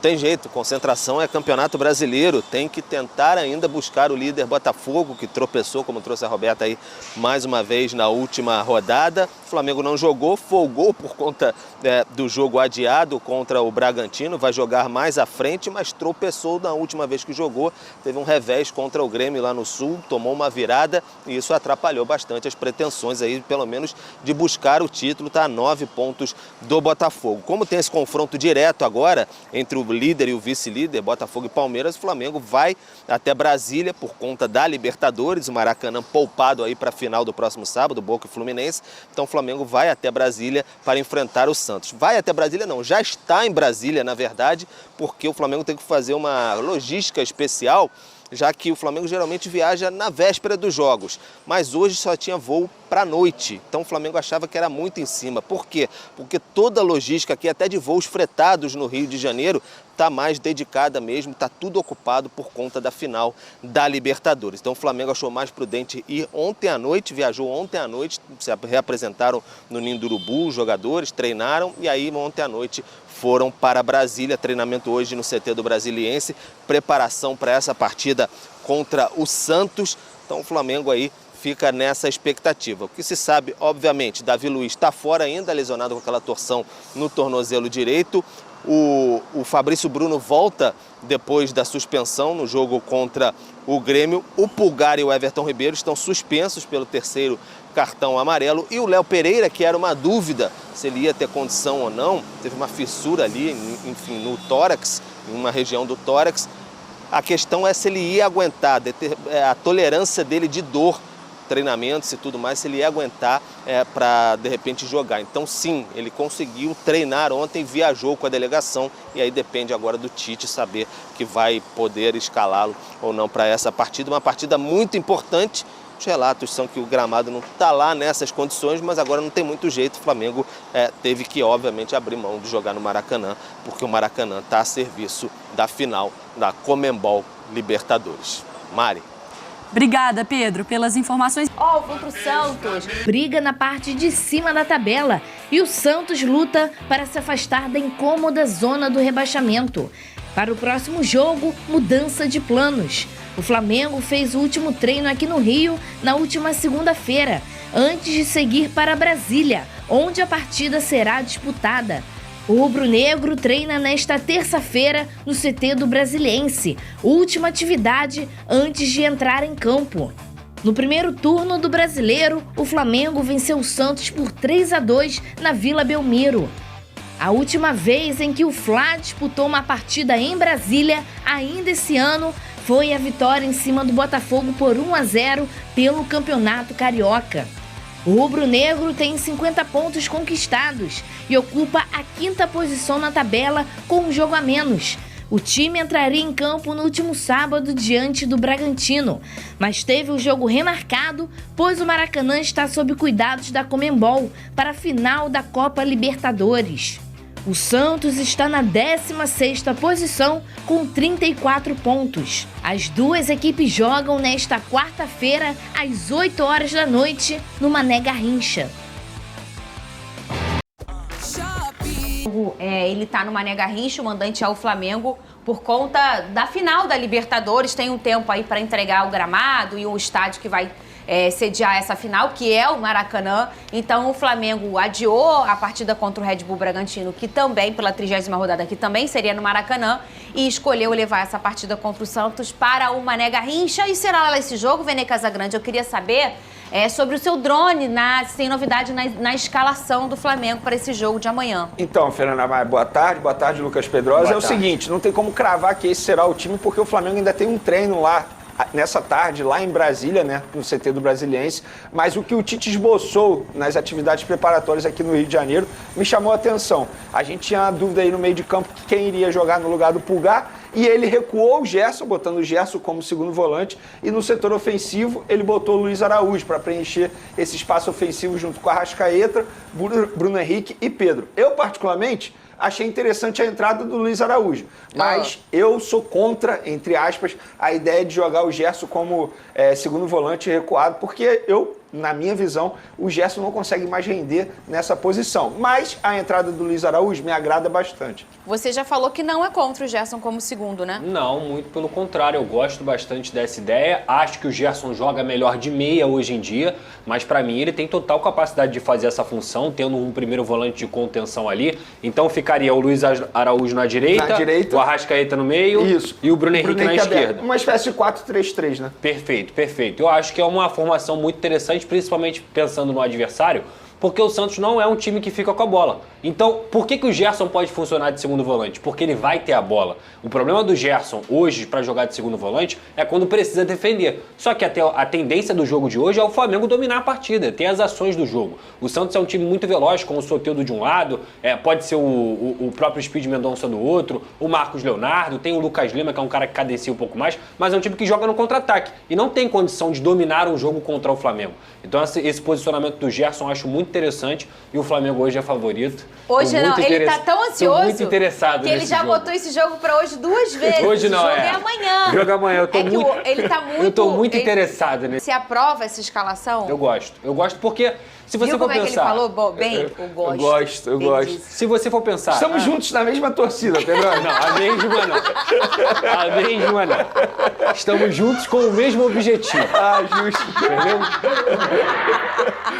Tem jeito, concentração é campeonato brasileiro, tem que tentar ainda buscar o líder Botafogo, que tropeçou, como trouxe a Roberta aí mais uma vez na última rodada. O Flamengo não jogou, folgou por conta do jogo adiado contra o Bragantino, vai jogar mais à frente, mas tropeçou na última vez que jogou. Teve um revés contra o Grêmio lá no Sul, tomou uma virada e isso atrapalhou bastante as pretensões aí, pelo menos, de buscar o título, tá a 9 pontos do Botafogo. Como tem esse confronto direto agora entre o líder e o vice-líder, Botafogo e Palmeiras, o Flamengo vai até Brasília por conta da Libertadores, o Maracanã poupado aí para a final do próximo sábado, Boca e Fluminense. Então o Flamengo vai até Brasília para enfrentar o Santos. Vai até Brasília não, já está em Brasília, na verdade, porque o Flamengo tem que fazer uma logística especial, já que o Flamengo geralmente viaja na véspera dos jogos, mas hoje só tinha voo para a noite, então o Flamengo achava que era muito em cima. Por quê? Porque toda a logística aqui, até de voos fretados no Rio de Janeiro, está mais dedicada mesmo, está tudo ocupado por conta da final da Libertadores. Então o Flamengo achou mais prudente ir ontem à noite, viajou ontem à noite, se reapresentaram no Ninho do Urubu, os jogadores treinaram e aí ontem à noite foram para Brasília, treinamento hoje no CT do Brasiliense, preparação para essa partida contra o Santos. Então o Flamengo aí fica nessa expectativa. O que se sabe, obviamente, Davi Luiz está fora ainda, lesionado com aquela torção no tornozelo direito. O Fabrício Bruno volta depois da suspensão no jogo contra o Grêmio. O Pulgar e o Everton Ribeiro estão suspensos pelo terceiro cartão amarelo. E o Léo Pereira, que era uma dúvida se ele ia ter condição ou não, teve uma fissura ali, enfim, no tórax, em uma região do tórax. A questão é se ele ia aguentar, a tolerância dele de dor, treinamentos e tudo mais, se ele ia aguentar para, de repente, jogar. Então, sim, ele conseguiu treinar ontem, viajou com a delegação e aí depende agora do Tite saber que vai poder escalá-lo ou não para essa partida. Uma partida muito importante. Os relatos são que o gramado não está lá nessas condições, mas agora não tem muito jeito. O Flamengo teve que, obviamente, abrir mão de jogar no Maracanã, porque o Maracanã está a serviço da final da Conmebol Libertadores. Mari. Obrigada, Pedro, pelas informações. Contra o Santos. Briga na parte de cima da tabela e o Santos luta para se afastar da incômoda zona do rebaixamento. Para o próximo jogo, mudança de planos. O Flamengo fez o último treino aqui no Rio na última segunda-feira, antes de seguir para Brasília, onde a partida será disputada. O rubro-negro treina nesta terça-feira no CT do Brasiliense, última atividade antes de entrar em campo. No primeiro turno do Brasileiro, o Flamengo venceu o Santos por 3-2 na Vila Belmiro. A última vez em que o Fla disputou uma partida em Brasília, ainda esse ano, foi a vitória em cima do Botafogo por 1-0 pelo Campeonato Carioca. O rubro-negro tem 50 pontos conquistados e ocupa a 5ª posição na tabela com um jogo a menos. O time entraria em campo no último sábado diante do Bragantino, mas teve o jogo remarcado, pois o Maracanã está sob cuidados da Conmebol para a final da Copa Libertadores. O Santos está na 16ª posição com 34 pontos. As duas equipes jogam nesta quarta-feira às 8 horas da noite no Mané Garrincha. Ele tá no Mané Garrincha, o mandante é o Flamengo, por conta da final da Libertadores. Tem um tempo aí para entregar o gramado e o estádio que vai sediar essa final, que é o Maracanã. Então o Flamengo adiou a partida contra o Red Bull Bragantino, que também, pela 30ª rodada, que também seria no Maracanã, e escolheu levar essa partida contra o Santos para o Mané Garrincha. E será lá esse jogo, Vene Casagrande? Eu queria saber sobre o seu drone, se tem novidade na escalação do Flamengo para esse jogo de amanhã. Então, Fernanda Maia, boa tarde, Lucas Pedrosa. O seguinte, não tem como cravar que esse será o time, porque o Flamengo ainda tem um treino lá nessa tarde, lá em Brasília, né, no CT do Brasiliense, mas o que o Tite esboçou nas atividades preparatórias aqui no Rio de Janeiro me chamou a atenção. A gente tinha uma dúvida aí no meio de campo que quem iria jogar no lugar do Pulgar, e ele recuou o Gerson, botando o Gerson como segundo volante, e no setor ofensivo ele botou o Luiz Araújo para preencher esse espaço ofensivo junto com a Arrascaeta, Bruno Henrique e Pedro. Eu, particularmente, achei interessante a entrada do Luiz Araújo, mas eu sou contra, entre aspas, a ideia de jogar o Gerson como segundo volante recuado, porque eu na minha visão, o Gerson não consegue mais render nessa posição. Mas a entrada do Luiz Araújo me agrada bastante. Você já falou que não é contra o Gerson como segundo, né? Não, muito pelo contrário. Eu gosto bastante dessa ideia. Acho que o Gerson joga melhor de meia hoje em dia, mas para mim ele tem total capacidade de fazer essa função, tendo um primeiro volante de contenção ali. Então ficaria o Luiz Araújo na direita, o Arrascaeta no meio e o Bruno Henrique na esquerda. Uma espécie de 4-3-3, né? Perfeito, perfeito. Eu acho que é uma formação muito interessante, principalmente pensando no adversário, porque o Santos não é um time que fica com a bola. Então, por que o Gerson pode funcionar de segundo volante? Porque ele vai ter a bola. O problema do Gerson hoje para jogar de segundo volante é quando precisa defender. Só que até a tendência do jogo de hoje é o Flamengo dominar a partida, ter as ações do jogo. O Santos é um time muito veloz, com o Soteldo de um lado, pode ser o próprio Speed Mendonça do outro, o Marcos Leonardo, tem o Lucas Lima, que é um cara que cadencia um pouco mais, mas é um time que joga no contra-ataque e não tem condição de dominar um jogo contra o Flamengo. Então esse posicionamento do Gerson eu acho muito interessante e o Flamengo hoje é favorito. Hoje não, ele tá tão ansioso muito interessado que ele já jogo. botou esse jogo pra hoje 2 vezes. Hoje não, o jogo é amanhã. Jogo amanhã, eu tô ele tá muito... Eu tô muito interessado nesse. Você aprova essa escalação? Eu gosto porque se você Viu for como pensar... é que ele falou? Bem, Eu gosto. Se você for pensar... Estamos juntos na mesma torcida, Pedro. Não, a mesma não. A mesma não. Estamos juntos com o mesmo objetivo. Justo. Entendeu?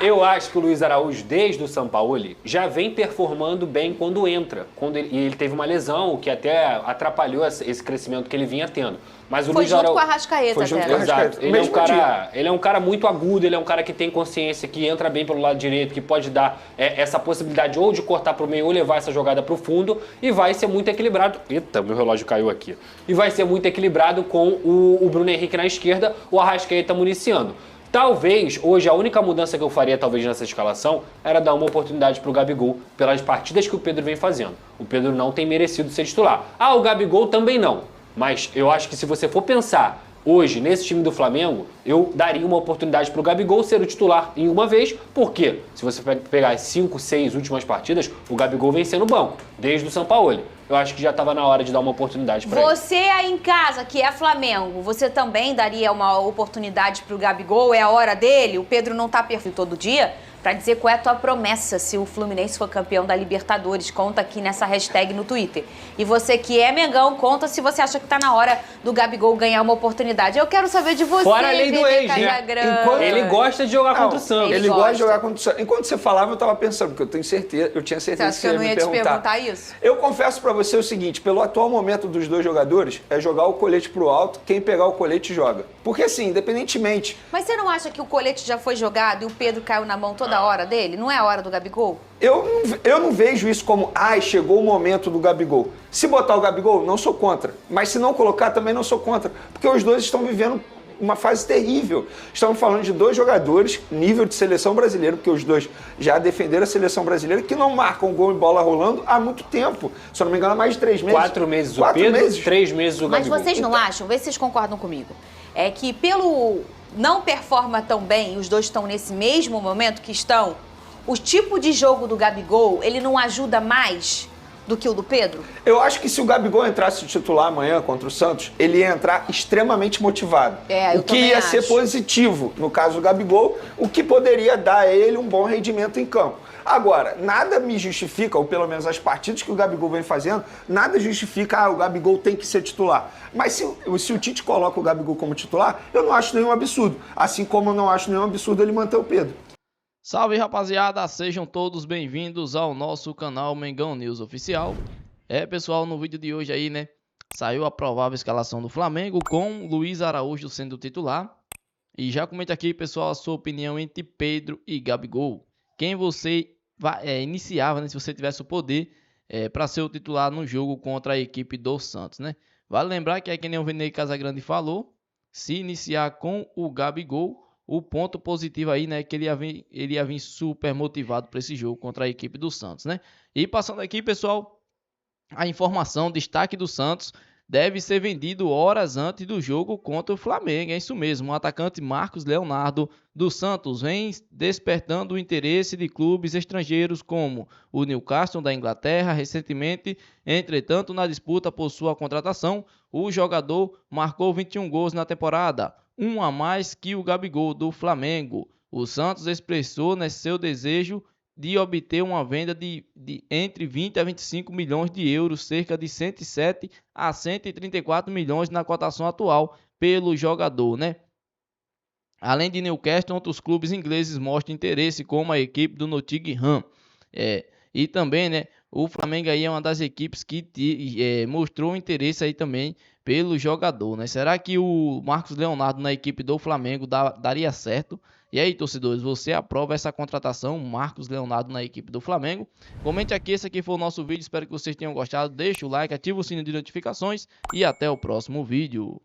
Eu acho que o Luiz Araújo, desde o Sampaoli, já vem performando bem quando entra. E ele teve uma lesão que até atrapalhou esse crescimento que ele vinha tendo. Mas o Foi Luiz junto Araújo... com a Arrascaeta até. Exato. Ele é um cara muito agudo, ele é um cara que tem consciência, que entra bem pelo lado direito, que pode dar essa possibilidade ou de cortar pro meio ou levar essa jogada pro fundo e vai ser muito equilibrado. Eita, meu relógio caiu aqui. E vai ser muito equilibrado com o Bruno Henrique na esquerda, o Arrascaeta municiando. Talvez, hoje, a única mudança que eu faria, talvez, nessa escalação, era dar uma oportunidade pro Gabigol pelas partidas que o Pedro vem fazendo. O Pedro não tem merecido ser titular. O Gabigol também não. Mas eu acho que se você for pensar hoje nesse time do Flamengo, eu daria uma oportunidade pro Gabigol ser o titular em uma vez, porque se você pegar as 5, 6 últimas partidas, o Gabigol vem sendo banco, desde o Sampaoli. Eu acho que já estava na hora de dar uma oportunidade para ele. Você aí em casa, que é Flamengo, você também daria uma oportunidade pro Gabigol? É a hora dele? O Pedro não tá perfeito todo dia? Pra dizer qual é a tua promessa se o Fluminense for campeão da Libertadores. Conta aqui nessa hashtag no Twitter. E você que é Mengão, conta se você acha que tá na hora do Gabigol ganhar uma oportunidade. Eu quero saber de você, fora a lei do ex, né? Ele gosta de jogar contra o Santos. Ele gosta de jogar contra o Santos. Enquanto você falava, eu tava pensando, porque eu tinha certeza que você você eu ia não me ia te perguntar isso? Eu confesso pra você o seguinte, pelo atual momento dos dois jogadores, é jogar o colete pro alto, quem pegar o colete joga. Porque assim, independentemente... Mas você não acha que o colete já foi jogado e o Pedro caiu na mão toda hora dele? Não é a hora do Gabigol? Eu não vejo isso como, chegou o momento do Gabigol. Se botar o Gabigol, não sou contra. Mas se não colocar, também não sou contra. Porque os dois estão vivendo uma fase terrível. Estamos falando de dois jogadores, nível de seleção brasileira, porque os dois já defenderam a seleção brasileira, que não marcam gol e bola rolando há muito tempo. Se eu não me engano, há mais de 3 meses. 4 meses o Pedro, 3 meses o Gabigol. Mas vocês não acham, vê se vocês concordam comigo, é que pelo não performa tão bem, os dois estão nesse mesmo momento que estão, o tipo de jogo do Gabigol, ele não ajuda mais do que o do Pedro? Eu acho que se o Gabigol entrasse titular amanhã contra o Santos, ele ia entrar extremamente motivado. Eu o que ia ser positivo, no caso do Gabigol, o que poderia dar a ele um bom rendimento em campo. Agora, nada me justifica, ou pelo menos as partidas que o Gabigol vem fazendo, nada justifica, o Gabigol tem que ser titular. Mas se o Tite coloca o Gabigol como titular, eu não acho nenhum absurdo. Assim como eu não acho nenhum absurdo ele manter o Pedro. Salve, rapaziada, sejam todos bem-vindos ao nosso canal Mengão News Oficial. Pessoal, no vídeo de hoje aí, né, saiu a provável escalação do Flamengo com Luiz Araújo sendo titular. E já comenta aqui, pessoal, a sua opinião entre Pedro e Gabigol. Quem você iniciava, né, se você tivesse o poder para ser o titular no jogo contra a equipe do Santos, né? Vale lembrar que é que nem o Vinei Casagrande falou, se iniciar com o Gabigol, o ponto positivo aí, né, que ele ia vir super motivado para esse jogo contra a equipe do Santos, né? E passando aqui, pessoal, a informação, destaque do Santos deve ser vendido horas antes do jogo contra o Flamengo. É isso mesmo, o atacante Marcos Leonardo do Santos vem despertando o interesse de clubes estrangeiros como o Newcastle da Inglaterra recentemente. Entretanto, na disputa por sua contratação, o jogador marcou 21 gols na temporada, um a mais que o Gabigol do Flamengo. O Santos expressou, né, seu desejo de obter uma venda de entre 20 a 25 milhões de euros, cerca de 107 a 134 milhões na cotação atual pelo jogador, né? Além de Newcastle, outros clubes ingleses mostram interesse, como a equipe do Nottingham. E também, né, o Flamengo aí é uma das equipes que mostrou interesse aí também pelo jogador, né? Será que o Marcos Leonardo na equipe do Flamengo daria certo? E aí, torcedores, você aprova essa contratação, Marcos Leonardo na equipe do Flamengo? Comente aqui, esse aqui foi o nosso vídeo, espero que vocês tenham gostado. Deixa o like, ativa o sininho de notificações e até o próximo vídeo.